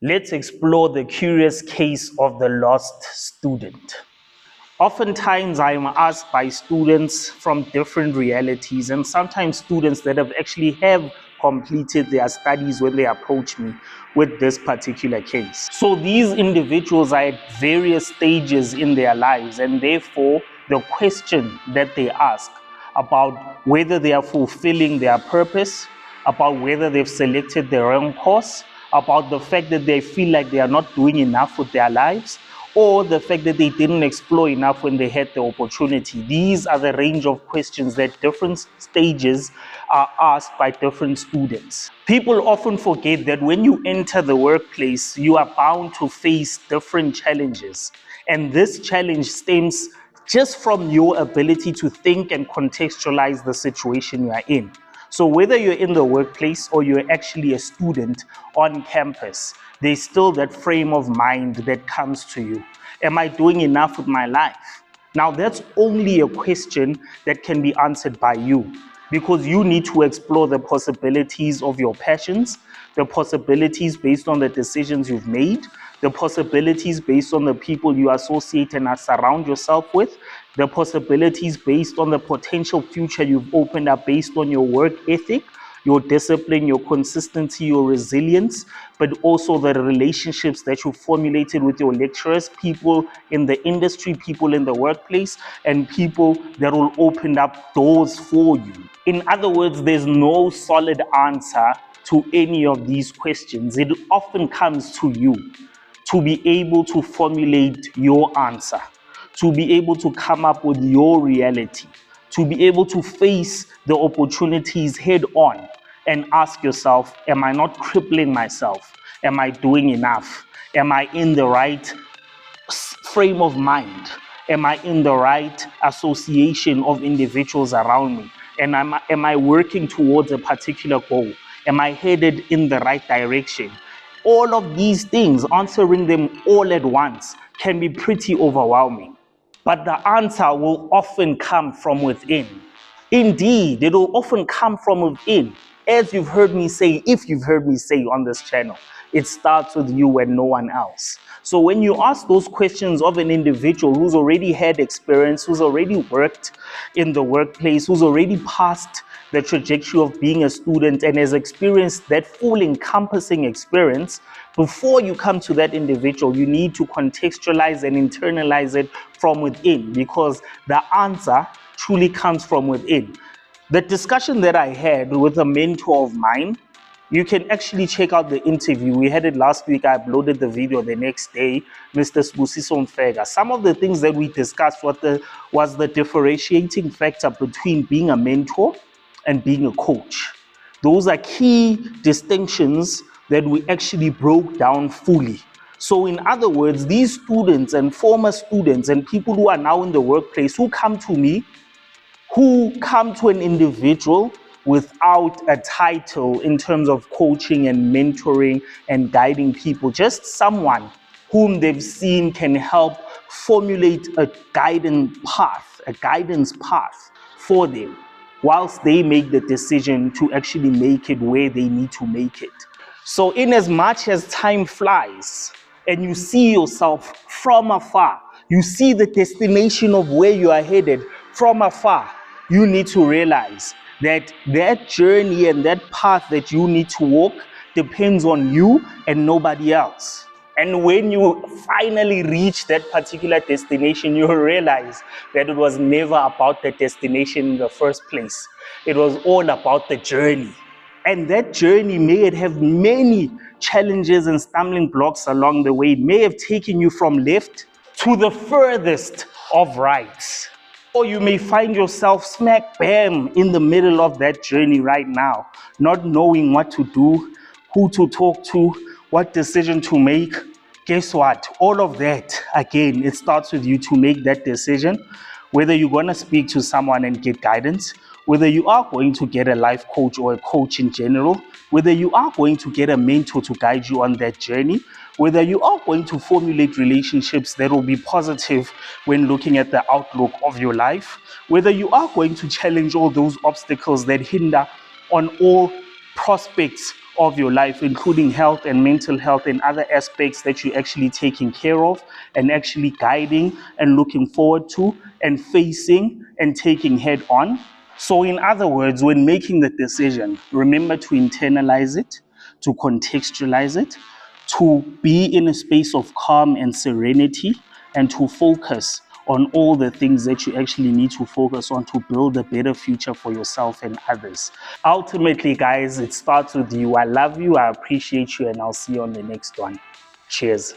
Let's explore the curious case of the lost student. Oftentimes, I am asked by students from different realities, and sometimes students that have completed their studies when they approach me with this particular case. So these individuals are at various stages in their lives, and therefore the question that they ask about whether they are fulfilling their purpose, about whether they've selected the wrong course, about the fact that they feel like they are not doing enough with their lives, or the fact that they didn't explore enough when they had the opportunity. These are the range of questions that different stages are asked by different students. People often forget that when you enter the workplace, you are bound to face different challenges. And this challenge stems just from your ability to think and contextualize the situation you are in. So whether you're in the workplace or you're actually a student on campus, there's still that frame of mind that comes to you. Am I doing enough with my life? Now, that's only a question that can be answered by you, because you need to explore the possibilities of your passions, the possibilities based on the decisions you've made, the possibilities based on the people you associate and surround yourself with, the possibilities based on the potential future you've opened up based on your work ethic, your discipline, your consistency, your resilience, but also the relationships that you formulated with your lecturers, people in the industry, people in the workplace, and people that will open up doors for you. In other words, there's no solid answer to any of these questions. It often comes to you to be able to formulate your answer, to be able to come up with your reality, to be able to face the opportunities head on and ask yourself, am I not crippling myself? Am I doing enough? Am I in the right frame of mind? Am I in the right association of individuals around me? And am I working towards a particular goal? Am I headed in the right direction? All of these things, answering them all at once, can be pretty overwhelming. But the answer will often come from within. Indeed, it will often come from within. As you've heard me say, if you've heard me say on this channel, it starts with you and no one else. So when you ask those questions of an individual who's already had experience, who's already worked in the workplace, who's already passed the trajectory of being a student and has experienced that full encompassing experience, before you come to that individual, you need to contextualize and internalize it from within, because the answer truly comes from within. The discussion that I had with a mentor of mine, you can actually check out the interview. We had it last week. I uploaded the video the next day, Mr. 𝐌𝐿𝐿𝐿𝐿𝐿𝐿𝐿𝐿𝐿𝐿𝐿𝐿. Some of the things that we discussed was the differentiating factor between being a mentor and being a coach. Those are key distinctions that we actually broke down fully. So in other words, these students and former students and people who are now in the workplace who come to me, who come to an individual without a title in terms of coaching and mentoring and guiding people, just someone whom they've seen can help formulate a guidance path for them, whilst they make the decision to actually make it where they need to make it. So in as much as time flies and you see yourself from afar, you see the destination of where you are headed from afar, you need to realize that that journey and that path that you need to walk depends on you and nobody else. And when you finally reach that particular destination, you'll realize that it was never about the destination in the first place. It was all about the journey. And that journey may have many challenges and stumbling blocks along the way. It may have taken you from left to the furthest of rights. Or you may find yourself smack bam in the middle of that journey right now, not knowing what to do, who to talk to, what decision to make. Guess what? All of that, again, it starts with you to make that decision, whether you're going to speak to someone and get guidance, whether you are going to get a life coach or a coach in general, whether you are going to get a mentor to guide you on that journey, whether you are going to formulate relationships that will be positive when looking at the outlook of your life, whether you are going to challenge all those obstacles that hinder on all prospects of your life, including health and mental health and other aspects that you're actually taking care of and actually guiding and looking forward to and facing and taking head on. So in other words, when making the decision, remember to internalize it, to contextualize it, to be in a space of calm and serenity, and to focus on all the things that you actually need to focus on to build a better future for yourself and others. Ultimately, guys, it starts with you. I love you, I appreciate you, and I'll see you on the next one. Cheers.